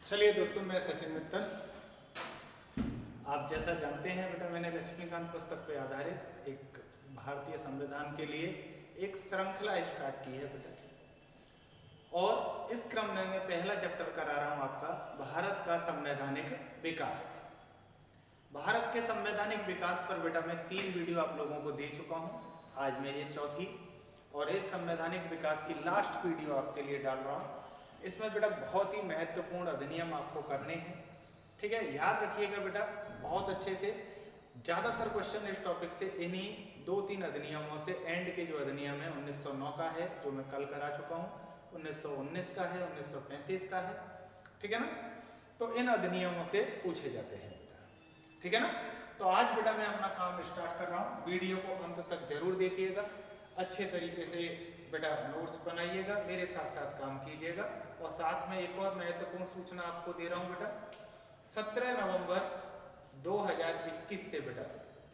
चलिए दोस्तों, मैं सचिन मित्तल। आप जैसा जानते हैं बेटा, मैंने लक्ष्मीकांत पुस्तक पर आधारित एक भारतीय संविधान के लिए एक श्रृंखला स्टार्ट की है बेटा। और इस क्रम में मैं पहला चैप्टर करा रहा हूँ आपका भारत का संवैधानिक विकास। भारत के संवैधानिक विकास पर बेटा मैं 3 वीडियो आप लोगों को दे चुका हूँ। आज मैं ये चौथी और इस संवैधानिक विकास की लास्ट वीडियो आपके लिए डाल रहा हूँ। इसमें बेटा बहुत ही महत्वपूर्ण अधिनियम आपको करने हैं, ठीक है। याद रखिएगा बेटा बहुत अच्छे से। ज़्यादातर क्वेश्चन इस टॉपिक से इन्हीं 2-3 अधिनियमों से, एंड के जो अधिनियम है 1909 का है जो मैं कल करा चुका हूँ, 1919 का है, 1935 का है, ठीक है ना। तो इन अधिनियमों से पूछे जाते हैं बेटा, ठीक है ना। तो आज बेटा मैं अपना काम स्टार्ट कर रहा हूँ। वीडियो को अंत तक जरूर देखिएगा, अच्छे तरीके से बेटा नोट्स बनाइएगा, मेरे साथ साथ काम कीजिएगा। और साथ में एक और महत्वपूर्ण सूचना आपको दे रहा हूँ बेटा, 17 नवंबर 2021 से बेटा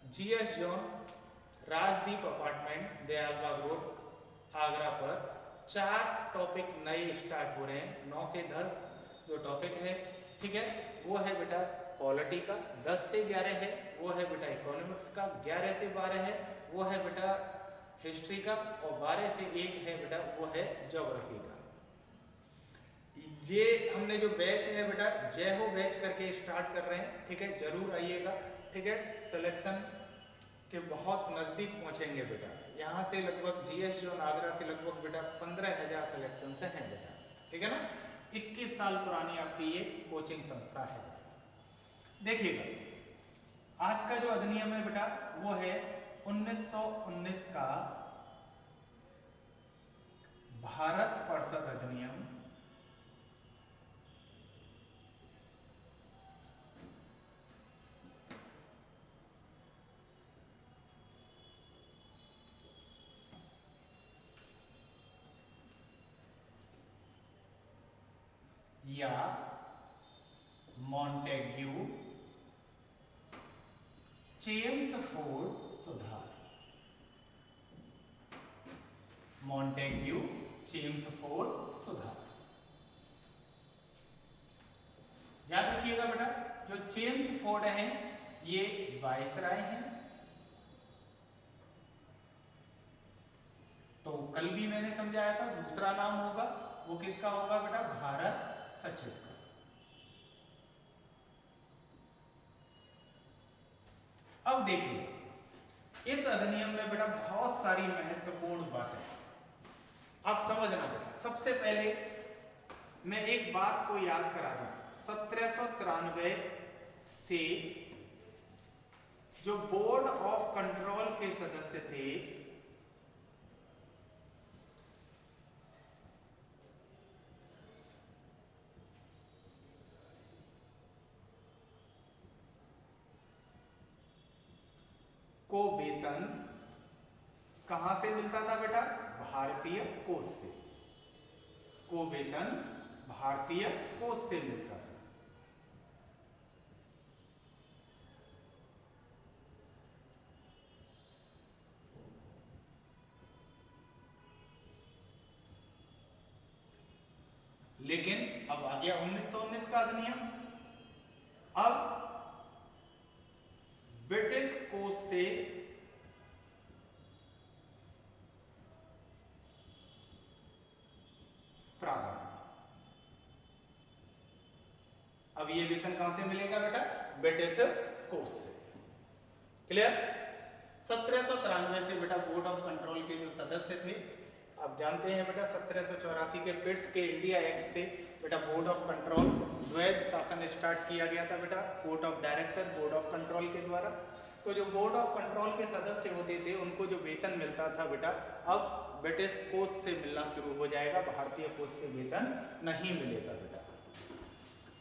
GS zone Rajdeep apartment Dayalbagh road Agra पर 4 टॉपिक नए स्टार्ट हो रहे हैं। 9 से 10 जो टॉपिक है, ठीक है, वो है बेटा पॉलिटी का, 10 से 11 है वो है बेटा इकोनॉमिक्स का, 11 से 12 है वो है बेटा हिस्ट्री का, और 12 से 1 है बेटा वो है ज्योग्राफी का। ये हमने जो बैच है बेटा जय हो बैच करके स्टार्ट कर रहे हैं, ठीक है, जरूर आइएगा, ठीक है। सिलेक्शन के बहुत नज़दीक पहुंचेंगे बेटा। यहाँ से लगभग जीएस जोन आगरा से लगभग बेटा 15,000 सिलेक्शन से हैं बेटा, ठीक है ना। 21 साल पुरानी आपकी ये कोचिंग संस्था है। देखिएगा आज का जो अधिनियम है बेटा वो है 1919 का भारत परिषद अधिनियम, या मॉन्टेग्यू चेम्सफोर्ड सुधार। मॉन्टेग्यू चेम्सफोर्ड सुधार याद रखिएगा बेटा। जो चेम्सफोर्ड हैं ये वाइसराय हैं। तो कल भी मैंने समझाया था, दूसरा नाम होगा वो किसका होगा बेटा, भारत सचिव का। अब देखिए इस अधिनियम में बेटा बहुत सारी महत्वपूर्ण बातें आप समझना बेटा। सबसे पहले मैं एक बात को याद करा दूं, 1793 से जो बोर्ड ऑफ कंट्रोल के सदस्य थे को वेतन कहां से मिलता था बेटा, भारतीय कोष से। को वेतन भारतीय कोष से मिलता था। लेकिन अब आ गया 1919 का अधिनियम, अब ब्रिटिश कोष से प्रारंभ। अब ये वेतन कहां से मिलेगा बेटा, ब्रिटिश कोष से। क्लियर। 1793 से बेटा बोर्ड ऑफ कंट्रोल के जो सदस्य थे, आप जानते हैं बेटा 1784 के पिट्स के इंडिया एक्ट से बेटा बोर्ड ऑफ कंट्रोल द्वैध शासन स्टार्ट किया गया था बेटा, court of director board of control के द्वारा। तो जो बोर्ड ऑफ कंट्रोल के सदस्य होते थे उनको जो वेतन मिलता था बेटा अब ब्रिटिश कोष से मिलना शुरू हो जाएगा, भारतीय कोष से वेतन नहीं मिलेगा बेटा।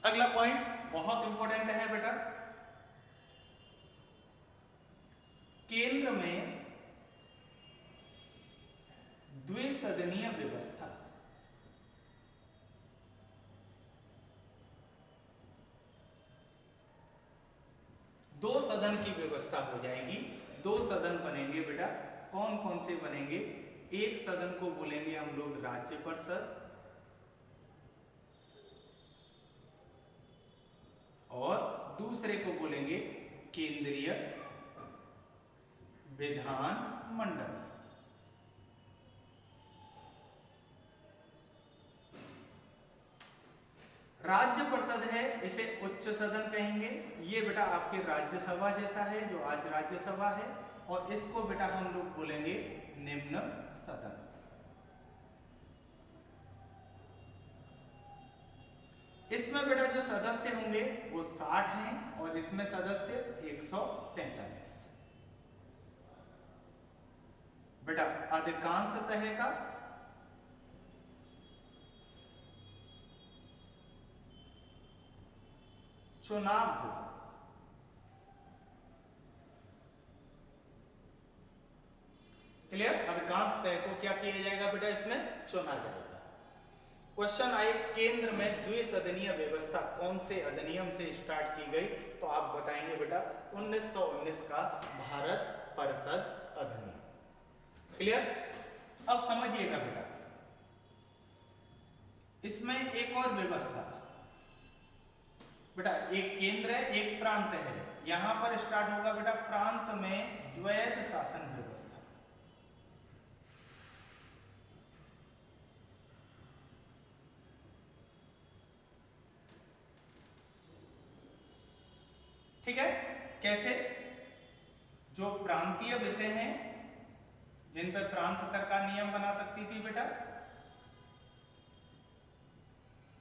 अगला पॉइंट बहुत इंपॉर्टेंट है बेटा, केंद्र में द्विसदनीय व्यवस्था। दो सदन की व्यवस्था हो जाएगी, 2 सदन बनेंगे बेटा। कौन कौन से बनेंगे, एक सदन को बोलेंगे हम लोग राज्य परिषद, दूसरे को बोलेंगे केंद्रीय विधान मंडल। राज्य परिषद है, इसे उच्च सदन कहेंगे। ये बेटा आपके राज्यसभा जैसा है, जो आज राज्यसभा है, और इसको बेटा हम लोग बोलेंगे निम्न सदन। इसमें बेटा जो सदस्य होंगे वो 60 हैं और इसमें सदस्य 145। बेटा अधिकांशतः का चुनाव होगा। क्लियर? अधिकांशतः को क्या किया जाएगा बेटा? इसमें चुना जाएगा। क्वेश्चन आए, केंद्र में द्विसदनीय व्यवस्था कौन से अधिनियम से स्टार्ट की गई? तो आप बताएंगे बेटा 1919 का भारत परिषद अधिनियम। क्लियर? अब समझिएगा बेटा, इसमें एक और व्यवस्था बेटा, एक केंद्र है एक प्रांत है, यहां पर स्टार्ट होगा बेटा प्रांत में द्वैत शासन व्यवस्था। ठीक है? कैसे? जो प्रांतीय विषय हैं जिन पर प्रांत सरकार नियम बना सकती थी बेटा,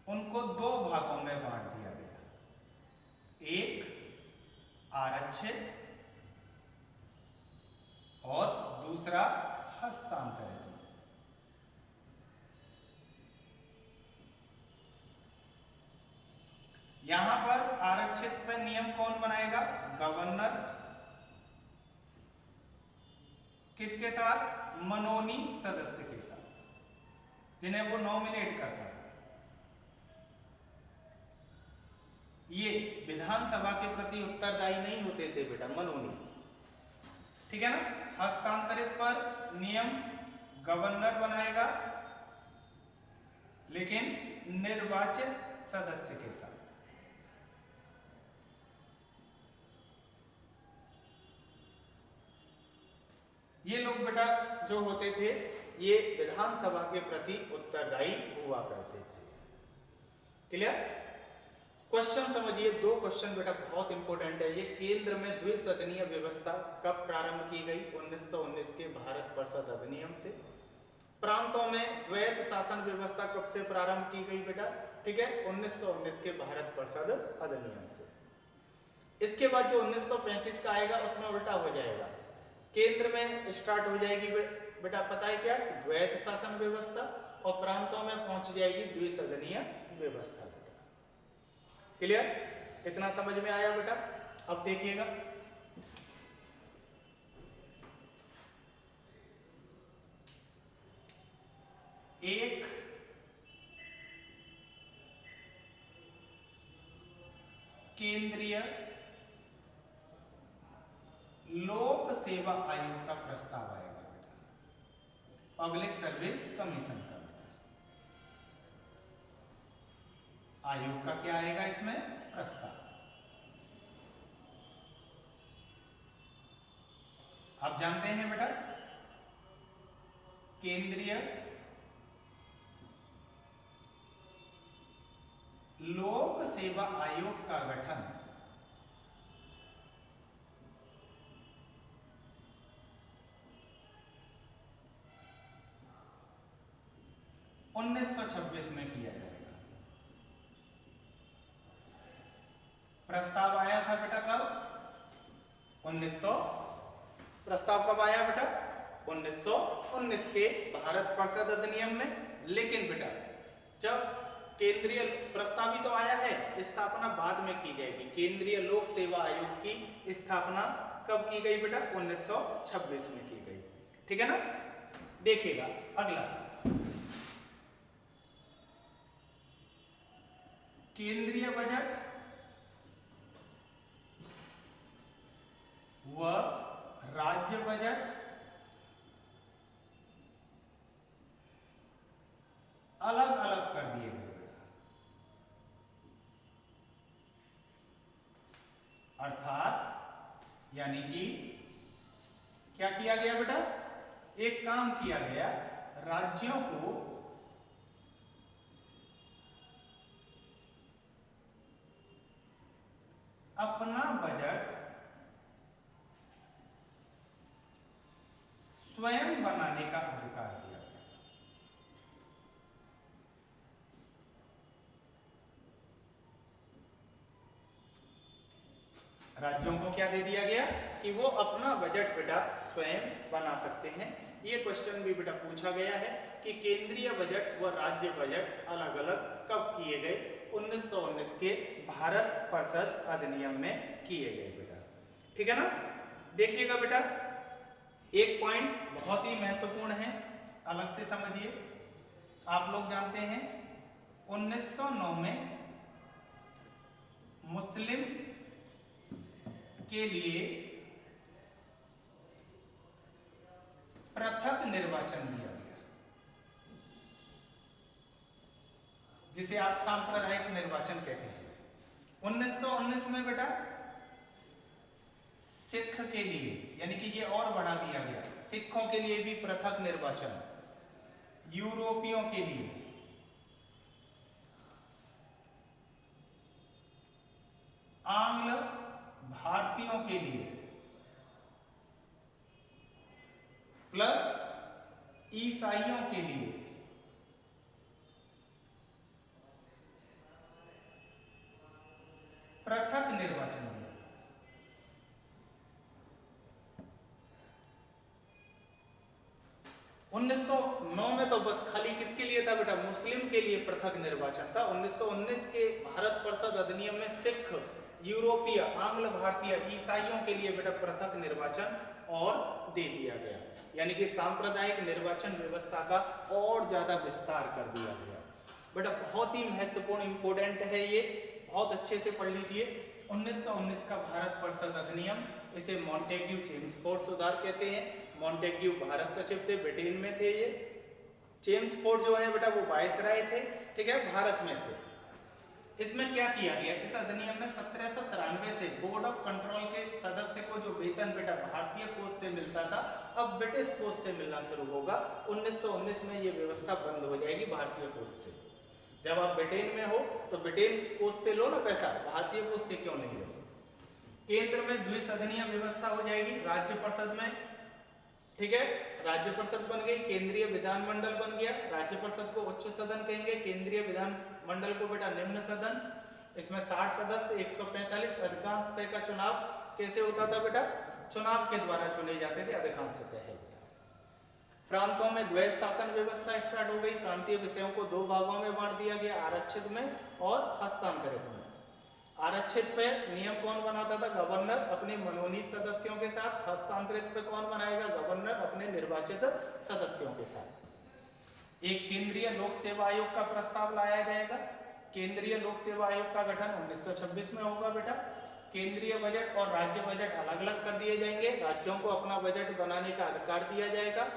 उनको दो भागों में बांट दिया गया। एक आरक्षित और दूसरा हस्तांतरित। यहां पर आरक्षित पे नियम कौन बनाएगा? गवर्नर। किसके साथ? मनोनीत सदस्य के साथ, जिन्हें वो नॉमिनेट करता था। ये विधानसभा के प्रति उत्तरदायी नहीं होते थे बेटा, मनोनीत। ठीक है ना? हस्तांतरित पर नियम गवर्नर बनाएगा, लेकिन निर्वाचित सदस्य के साथ। ये लोग बेटा जो होते थे, ये विधानसभा के प्रति उत्तरदायी हुआ करते थे। क्लियर? क्वेश्चन समझिए, दो क्वेश्चन बेटा बहुत इंपॉर्टेंट है। ये केंद्र में द्विसदनीय व्यवस्था कब प्रारंभ की गई? 1919 के भारत परिषद अधिनियम से। प्रांतों में द्वैत शासन व्यवस्था कब से प्रारंभ की गई बेटा? ठीक है, 1919 के भारत परिषद अधिनियम से। इसके बाद जो 1935 का आएगा उसमें उल्टा हो जाएगा, केंद्र में स्टार्ट हो जाएगी बेटा, पता है क्या? द्वैत शासन व्यवस्था, और प्रांतों में पहुंच जाएगी द्विसदनीय व्यवस्था बेटा। क्लियर? इतना समझ में आया बेटा? अब देखिएगा, एक केंद्रीय लोक सेवा आयोग का प्रस्ताव आएगा बेटा, पब्लिक सर्विस कमीशन का बेटा। आयोग का क्या आएगा इसमें? प्रस्ताव। आप जानते हैं बेटा, केंद्रीय लोक सेवा आयोग का गठन 1926 में किया जाएगा। प्रस्ताव आया था बेटा कब? 1900। प्रस्ताव कब आया बेटा? 1919 के भारत परिषद अधिनियम में। लेकिन बेटा जब केंद्रीय प्रस्ताव ही तो आया है, स्थापना बाद में की जाएगी। केंद्रीय लोक सेवा आयोग की स्थापना कब की गई बेटा? 1926 में की गई। ठीक है ना? देखिएगा अगला, केंद्रीय बजट व राज्य बजट अलग अलग कर दिए गए। यानी कि क्या किया गया बेटा, एक काम किया गया, राज्यों को अपना बजट स्वयं बनाने का अधिकार दिया गया। राज्यों को क्या दे दिया गया कि वो अपना बजट बेटा स्वयं बना सकते हैं। ये क्वेश्चन भी बेटा पूछा गया है कि केंद्रीय बजट व राज्य बजट अलग अलग कब किए गए, 1919 के भारत परिषद अधिनियम में किए गए बेटा। ठीक है ना। देखिएगा बेटा, एक पॉइंट बहुत ही महत्वपूर्ण है, अलग से समझिए। आप लोग जानते हैं 1909 में मुस्लिम के लिए पृथक निर्वाचन दिया गया, जिसे आप सांप्रदायिक निर्वाचन कहते हैं। 1919 में बेटा सिख के लिए, यानी कि ये और बढ़ा दिया गया, सिखों के लिए भी पृथक निर्वाचन, यूरोपियों के लिए, आंग्ल भारतीयों के लिए, प्लस ईसाइयों के लिए पृथक निर्वाचन दिया। 1909 में तो बस खाली किसके लिए था बेटा, मुस्लिम के लिए पृथक निर्वाचन था। 1919 के भारत परिषद अधिनियम में सिख, यूरोपीय, आंग्ल भारतीय, ईसाइयों के लिए बेटा पृथक निर्वाचन और दे दिया गया, यानी कि सांप्रदायिक निर्वाचन व्यवस्था का और ज्यादा विस्तार कर दिया गया। बेटा बहुत ही महत्वपूर्ण इंपोर्टेंट है ये, बहुत अच्छे से पढ़ लीजिए। 1919 का भारत परिषद अधिनियम, इसे मॉन्टेग्यू चेम्सफोर्ड सुधार कहते हैं। मॉन्टेग्यू भारत सचिव थे, ब्रिटेन में थे ये। चेम्सफोर्ड जो है बेटा वो वायसराय थे, ठीक है, भारत में थे। इसमें क्या किया गया, इस अधिनियम में 1793 से बोर्ड ऑफ कंट्रोल के सदस्य को जो वेतन बेटा भारतीय कोष से मिलता था, अब ब्रिटिश कोष से मिलना शुरू होगा। 1919 में ये व्यवस्था बंद हो जाएगी भारतीय कोष से। जब आप ब्रिटेन में हो तो ब्रिटेन कोष से लो ना पैसा, भारतीय कोष से क्यों नहीं लो। केंद्र में द्विसदनीय व्यवस्था हो जाएगी, राज्य परिषद में, ठीक है, राज्य परिषद बन गई, केंद्रीय विधानमंडल बन गया। राज्य परिषद को उच्च सदन कहेंगे, केंद्रीय विधानमंडल को बेटा निम्न सदन। इसमें 60 सदस्य, 145, अधिकांशतः का चुनाव कैसे होता था बेटा, चुनाव के द्वारा चुने जाते थे, अधिकांशतः है बेटा। प्रांतों में द्वैध शासन व्यवस्था स्टार्ट हो गई, प्रांतीय विषयों को दो भागों में बांट दिया गया, आरक्षित में और हस्तांतरित में। आरक्षित पे नियम कौन बनाता था, गवर्नर अपने मनोनीत सदस्यों के साथ। हस्तांतरित पे कौन बनाएगा, गवर्नर अपने निर्वाचित सदस्यों के साथ। एक केंद्रीय लोक सेवा आयोग का प्रस्ताव लाया जाएगा। केंद्रीय लोक सेवा आयोग का गठन 1926 में होगा बेटा। केंद्रीय बजट और राज्य बजट अलग अलग कर दिए जाएंगे, राज्यों को अपना बजट बनाने का अधिकार दिया जाएगा।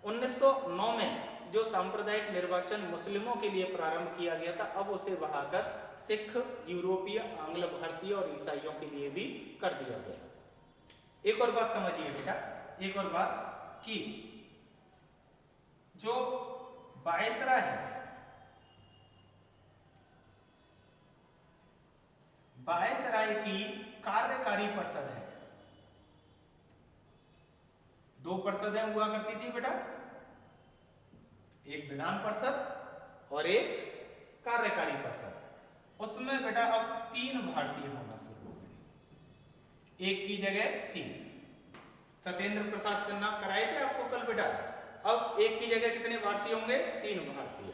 1909 में जो सांप्रदायिक निर्वाचन मुस्लिमों के लिए प्रारंभ किया गया था, अब उसे बढ़ाकर सिख, यूरोपीय, आंग्ल भारतीय और ईसाइयों के लिए भी कर दिया गया। एक और बात समझिए बेटा, एक और बात कि जो वायसराय है, वायसराय की कार्यकारी परिषद है। दो परिषदें हुआ करती थी बेटा, एक विधान परिषद और एक कार्यकारी परिषद। उसमें बेटा अब 3 भारतीय होना शुरू हो गए, एक की जगह 3। सत्येंद्र प्रसाद सिन्हा कराए थे आपको कल बेटा, अब एक की जगह कितने भारतीय होंगे, 3 भारतीय,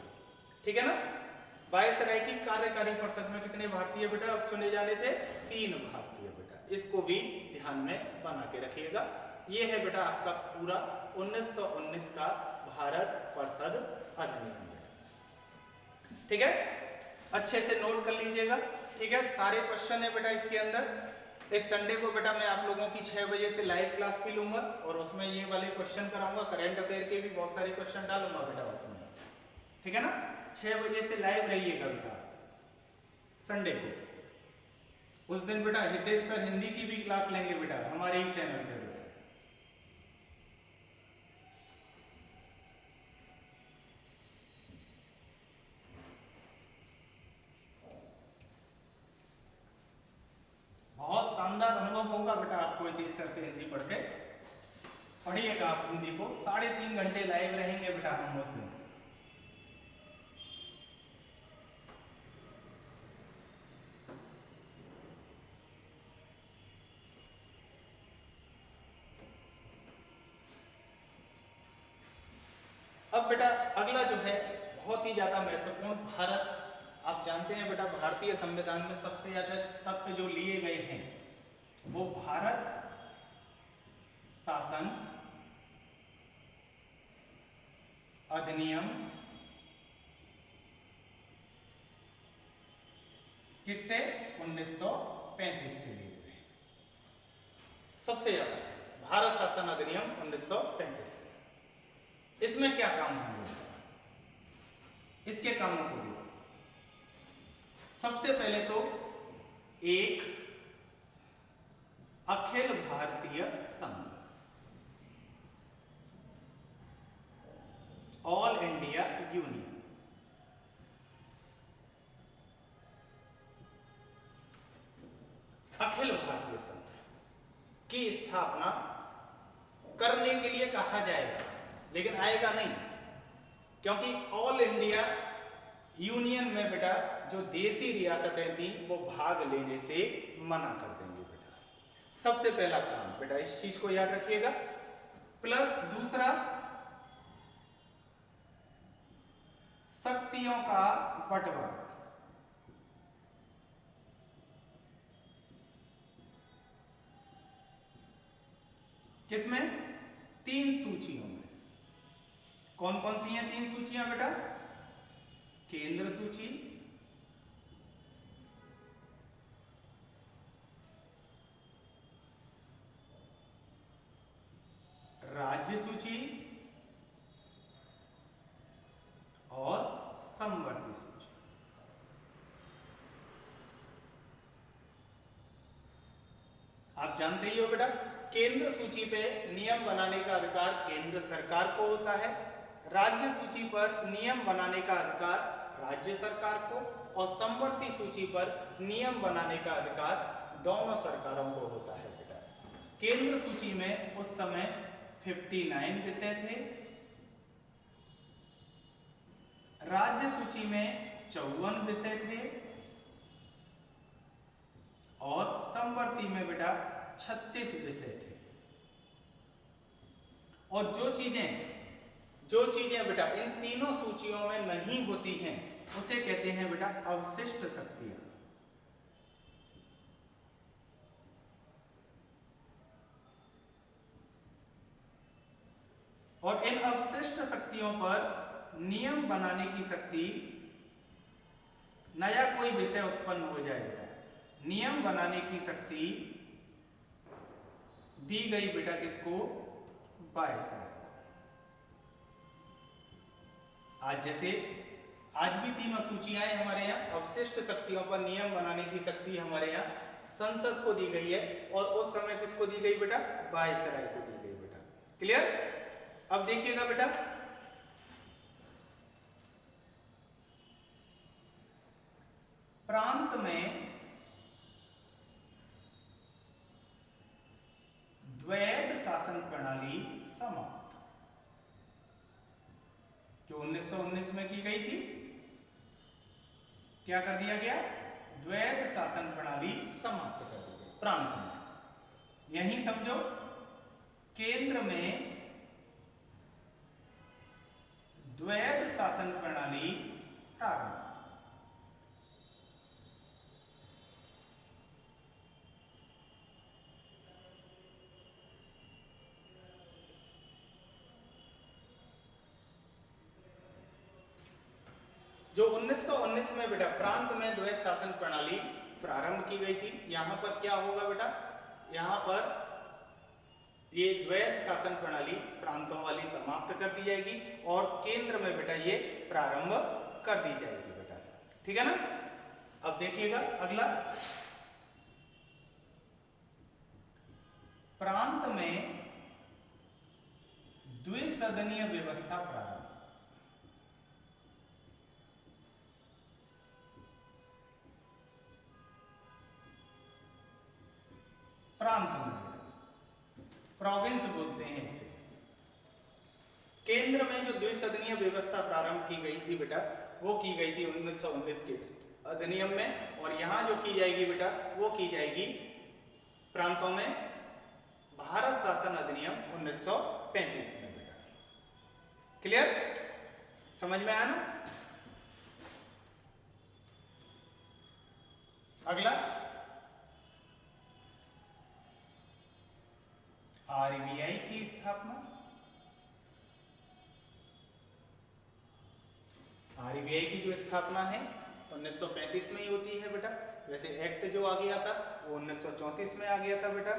ठीक है ना। वायसराय की कार्यकारी परिषद में कितने भारतीय बेटा अब चुने जाने थे, 3 भारतीय बेटा। इसको भी ध्यान में बना के रखिएगा। ये है बेटा आपका पूरा 1919 का भारत परिषद अधिनियम बेटा, ठीक है, अच्छे से नोट कर लीजिएगा, ठीक है। सारे क्वेश्चन है बेटा इसके अंदर। इस संडे को बेटा मैं आप लोगों की 6 बजे से लाइव क्लास भी लूंगा और उसमें ये वाले क्वेश्चन कराऊंगा, करंट अफेयर के भी बहुत सारे क्वेश्चन डालूंगा बेटा उसमें, ठीक है ना। 6 बजे से लाइव रहिएगा बेटा संडे को। उस दिन बेटा हितेश सर हिंदी की भी क्लास लेंगे बेटा हमारे ही चैनल पे बेटा। बहुत शानदार अनुभव होगा बेटा आपको हितेश सर से हिंदी पढ़ के। पढ़िएगा आप हिंदी को, 3.5 घंटे लाइव रहेंगे बेटा हम उस दिन। अब बेटा अगला जो है बहुत ही ज्यादा महत्वपूर्ण, भारत, आप जानते हैं बेटा भारतीय संविधान में सबसे ज्यादा तथ्य जो लिए गए हैं वो भारत शासन अधिनियम किससे 1935 से लिए गए, सबसे ज्यादा भारत शासन अधिनियम 1935 से। इसमें क्या काम होंगे, इसके कामों को देखो। सबसे पहले तो एक अखिल भारतीय संघ, all India union, Akhil Bharatiya संघ की स्थापना करने के लिए कहा जाएगा, लेकिन आएगा नहीं, क्योंकि ऑल इंडिया यूनियन में बेटा जो देसी रियासतें थी वो भाग लेने से मना कर देंगे बेटा। सबसे पहला काम बेटा इस चीज को याद रखिएगा। प्लस दूसरा, शक्तियों का बंटवारा, किसमें, 3 सूचियों में। कौन कौन सी हैं 3 सूचियां बेटा, केंद्र सूची, राज्य सूची और समवर्ती सूची। आप जानते ही हो बेटा केंद्र सूची पे नियम बनाने का अधिकार केंद्र सरकार को होता है, राज्य सूची पर नियम बनाने का अधिकार राज्य सरकार को, और समवर्ती सूची पर नियम बनाने का अधिकार दोनों सरकारों को होता है बेटा। केंद्र सूची में उस समय 59 विषय थे, राज्य सूची में 54 विषय थे, और समवर्ती में बेटा 36 विषय थे। और जो चीजें बेटा इन तीनों सूचियों में नहीं होती हैं उसे कहते हैं बेटा अवशिष्ट शक्तियां। और इन अवशिष्ट शक्तियों पर नियम बनाने की शक्ति, नया कोई विषय उत्पन्न हो जाए बेटा, नियम बनाने की शक्ति दी गई बेटा किसको, वायसराय को। आज भी तीनों सूचियां हमारे यहाँ, अवशिष्ट शक्तियों पर नियम बनाने की शक्ति हमारे यहाँ संसद को दी गई है, और उस समय किसको दी गई बेटा, वायसराय को दी गई बेटा। क्लियर। अब देखिएगा बेटा प्रांत में द्वैध शासन प्रणाली समाप्त, जो 1919 में की गई थी, क्या कर दिया गया, द्वैध शासन प्रणाली समाप्त कर दी गई प्रांत में। यही समझो केंद्र में द्वैध शासन प्रणाली प्रारंभ। जो 1919 में बेटा प्रांत में द्वैध शासन प्रणाली प्रारंभ की गई थी, यहां पर क्या होगा बेटा, यहां पर ये द्वैध शासन प्रणाली प्रांतों वाली समाप्त कर दी जाएगी और केंद्र में बेटा ये प्रारंभ कर दी जाएगी बेटा। ठीक है ना। अब देखिएगा अगला, प्रांत में द्विसदनीय व्यवस्था प्रारंभ। प्रांत में, प्रोविंस बोलते हैं इसे। केंद्र में जो द्विसदनीय व्यवस्था प्रारंभ की गई थी बेटा, वो की गई थी 1919 के अधिनियम में, और यहां जो की जाएगी बेटा वो की जाएगी प्रांतों में भारत शासन अधिनियम 1935 में बेटा। क्लियर, समझ में आया ना? अगला आरबीआई की स्थापना। आरबीआई की जो स्थापना है 1935 में ही होती है बेटा। वैसे एक्ट जो आ गया था वो 1934 में आ गया था बेटा।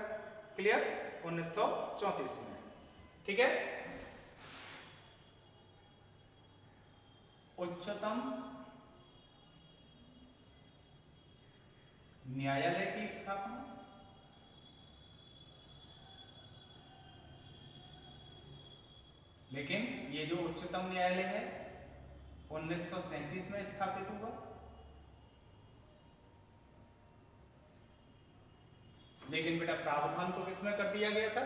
क्लियर, 1934 में। ठीक है। उच्चतम न्यायालय की स्थापना। लेकिन ये जो उच्चतम न्यायालय है 1937 में स्थापित हुआ। लेकिन बेटा प्रावधान तो किसमें कर दिया गया था?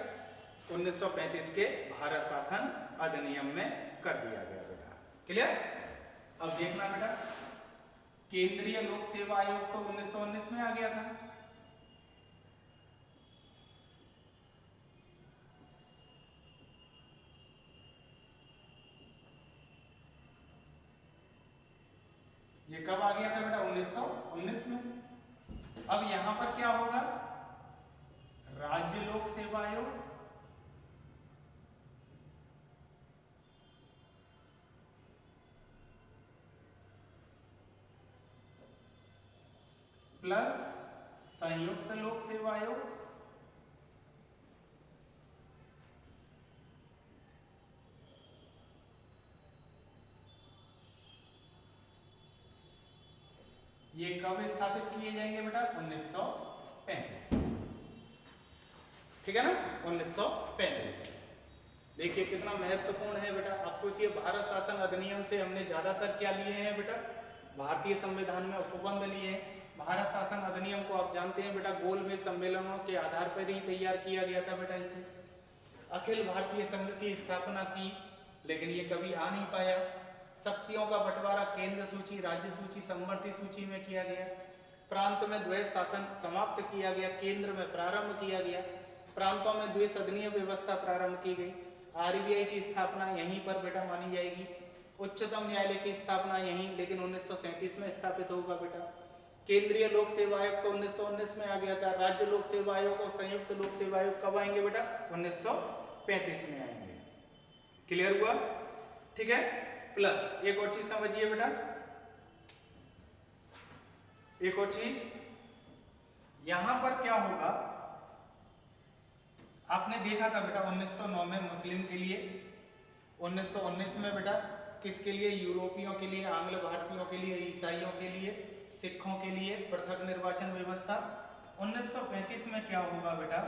1935 के भारत शासन अधिनियम में कर दिया गया बेटा। क्लियर। अब देखना बेटा, केंद्रीय लोक सेवा आयोग तो 1919 में आ गया था। ये कब आ गया था बेटा? 1919 में। अब यहां पर क्या होगा? राज्य लोक सेवा आयोग प्लस संयुक्त लोक सेवा आयोग। ये कब स्थापित किए जाएंगे बेटा? 1935 में। ठीक है ना, 1935। देखिए कितना महत्वपूर्ण है बेटा। आप सोचिए, भारत शासन अधिनियम से हमने ज्यादातर क्या लिए हैं बेटा? भारतीय संविधान में उपबंध लिए हैं। भारत शासन अधिनियम को आप जानते हैं बेटा, गोलमेज सम्मेलनों के आधार पर ही तैयार किया गया था बेटा। इसे अखिल भारतीय संघ की स्थापना की, लेकिन ये कभी आ नहीं पाया। शक्तियों का बंटवारा केंद्र सूची, राज्य सूची, समवर्ती सूची में किया गया। प्रांत में द्वैध शासन समाप्त किया गया, केंद्र में प्रारंभ किया गया। प्रांतों में द्विसदनीय व्यवस्था प्रारंभ की गई। आरबीआई की स्थापना यहीं पर बेटा मानी जाएगी। उच्चतम न्यायालय की स्थापना यहीं, लेकिन 1937 में स्थापित होगा बेटा। केंद्रीय लोक सेवा आयोग तो 1919 में आ गया था। राज्य लोक सेवा आयोग और संयुक्त लोक सेवा आयोग कब आएंगे बेटा? 1935 में आएंगे। क्लियर हुआ? ठीक है। प्लस एक और चीज समझिए बेटा, एक और चीज यहां पर क्या होगा? आपने देखा था बेटा 1909 में मुस्लिम के लिए, 1919 में बेटा किसके लिए? यूरोपियों के लिए, आंग्ल भारतीयों के लिए, ईसाइयों के लिए, सिखों के लिए पृथक निर्वाचन व्यवस्था। 1935 में क्या होगा बेटा?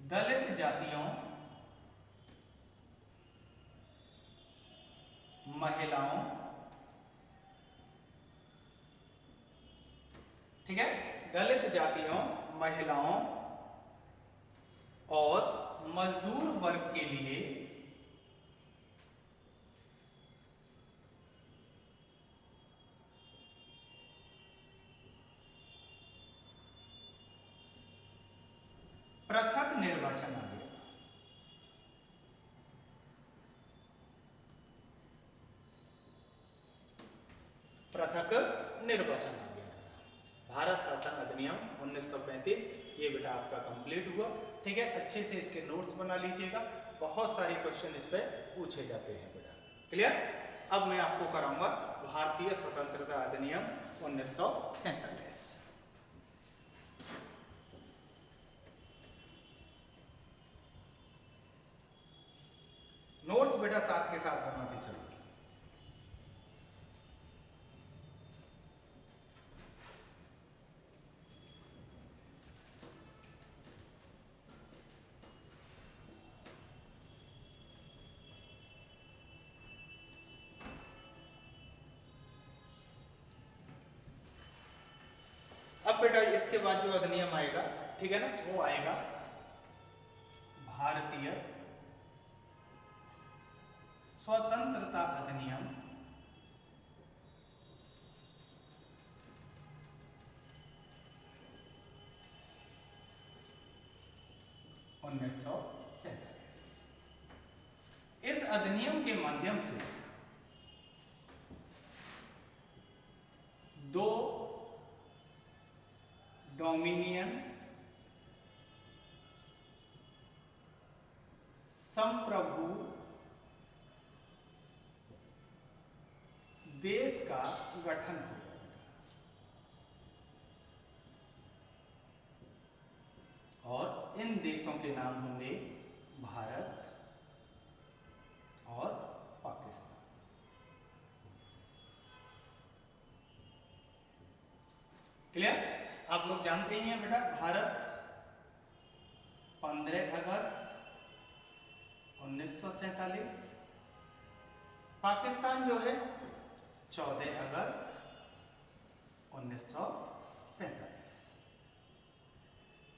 दलित जातियों, महिलाओं, ठीक है, दलित जातियों, महिलाओं और मजदूर वर्ग के लिए पृथक निर्वाचन आ गया। पृथक निर्वाचन आ गया। भारत शासन अधिनियम 1935 ये बेटा आपका कंप्लीट हुआ। ठीक है, अच्छे से इसके नोट्स बना लीजिएगा, बहुत सारे क्वेश्चन इस पे पूछे जाते हैं बेटा। क्लियर। अब मैं आपको कराऊंगा भारतीय स्वतंत्रता अधिनियम 1947। नोट्स बेटा साथ के साथ बनाते चलो। बाद जो अधिनियम आएगा, ठीक है ना, वो आएगा भारतीय स्वतंत्रता अधिनियम 1947। इस अधिनियम के माध्यम से दो डोमिनियन संप्रभु देश का गठन हुआ और इन देशों के नाम होंगे भारत और पाकिस्तान। क्लियर? आप लोग जानते ही हैं बेटा, भारत 15 अगस्त 1947, पाकिस्तान जो है 14 अगस्त 1947।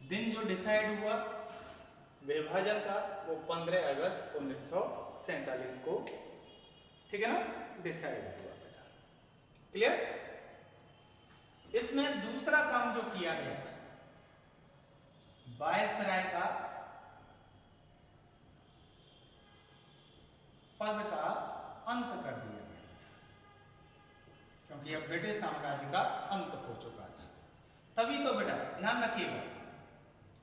दिन जो डिसाइड हुआ विभाजन का वो 15 अगस्त 1947 को, ठीक है ना, डिसाइड हुआ बेटा। क्लियर? इसमें दूसरा काम जो किया गया, वायसराय का पद का अंत कर दिया गया, क्योंकि अब ब्रिटिश साम्राज्य का अंत हो चुका था। तभी तो बेटा ध्यान रखिएगा,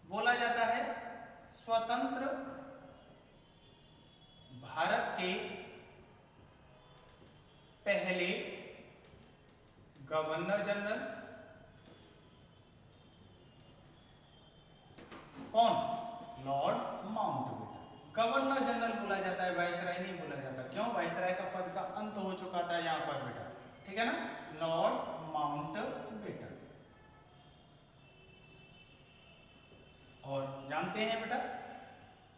बोला जाता है स्वतंत्र भारत के पहले गवर्नर जनरल कौन? Lord Mountbatten. गवर्नर जनरल बोला जाता है, वायसराय नहीं बोला जाता। क्यों? वायसराय का पद का अंत हो चुका था यहां पर बेटा, ठीक है ना, लॉर्ड माउंटबेटन। और जानते हैं बेटा,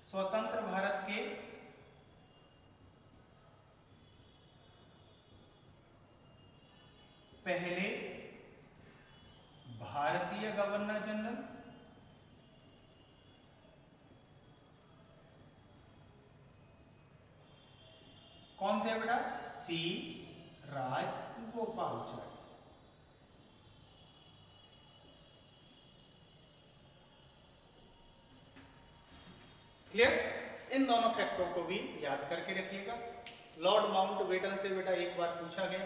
स्वतंत्र भारत के पहले भारतीय गवर्नर जनरल कौन थे बेटा? सी राजगोपालाचारी। क्लियर? इन दोनों फैक्टों को भी याद करके रखिएगा। लॉर्ड माउंटबेटन से बेटा एक बार पूछा गया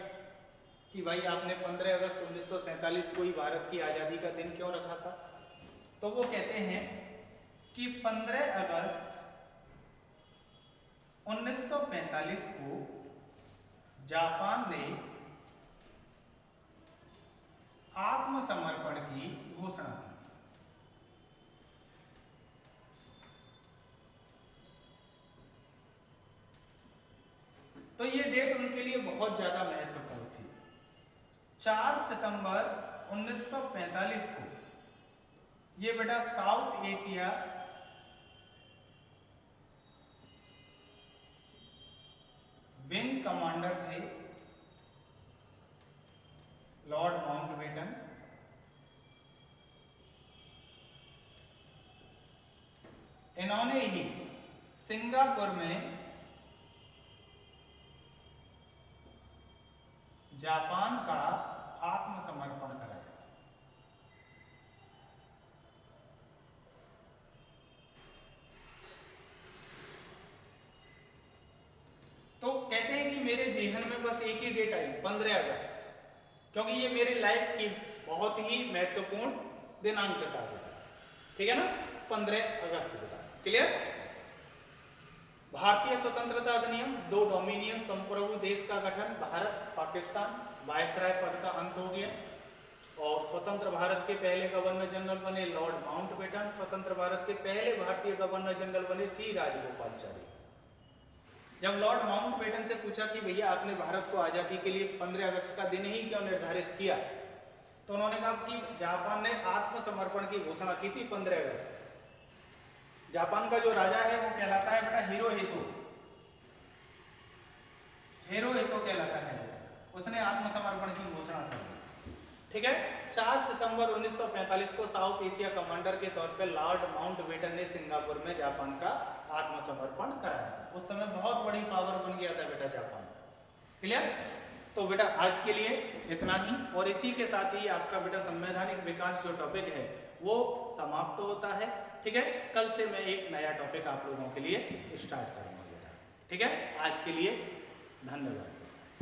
कि भाई आपने 15 अगस्त 1947 को ही भारत की आजादी का दिन क्यों रखा था? तो वो कहते हैं कि 15 अगस्त 1945 को जापान ने आत्मसमर्पण की घोषणा की। तो ये डेट उनके लिए बहुत ज्यादा महत्वपूर्ण थी। 4 सितंबर 1945 को ये बेटा साउथ एशिया विंग कमांडर थे लॉर्ड माउंटबेटन। इन्होंने ही सिंगापुर में जापान का आत्मसमर्पण कराया। तो कहते हैं कि मेरे जीवन में बस एक ही डेट आई, 15 अगस्त, क्योंकि ये मेरे लाइफ की बहुत ही महत्वपूर्ण दिनांक था बेटा, ठीक है ना, 15 अगस्त बेटा। क्लियर? भारतीय स्वतंत्रता अधिनियम, 2 डोमिनियन संप्रभु देश का गठन, भारत पाकिस्तान, वायसराय पद का अंत हो गया और स्वतंत्र भारत के पहले गवर्नर जनरल बने लॉर्ड माउंटबेटन। स्वतंत्र भारत के पहले भारतीय गवर्नर जनरल बने सी राजगोपालाचारी। जब लॉर्ड माउंटबेटन से पूछा कि भैया आपने भारत को आजादी के लिए 15 अगस्त का दिन ही क्यों निर्धारित किया, तो उन्होंने कहा कि जापान ने आत्मसमर्पण की घोषणा की थी 15 अगस्त। जापान का जो राजा है वो कहलाता है बेटा हिरोहितो। हिरोहितो कहलाता है, उसने आत्मसमर्पण की घोषणा कर दी, ठीक है। 4 सितंबर 1945 को साउथ एशिया कमांडर के तौर पे लॉर्ड माउंटबेटन ने सिंगापुर में जापान का आत्मसमर्पण कराया था। उस समय बहुत बड़ी पावर बन गया था बेटा जापान। क्लियर? तो बेटा आज के लिए इतना ही, और इसी के साथ ही आपका बेटा संवैधानिक विकास जो टॉपिक है वो समाप्त होता है। ठीक है, कल से मैं एक नया टॉपिक आप लोगों के लिए स्टार्ट करूंगा बेटा। ठीक है, आज के लिए धन्यवाद।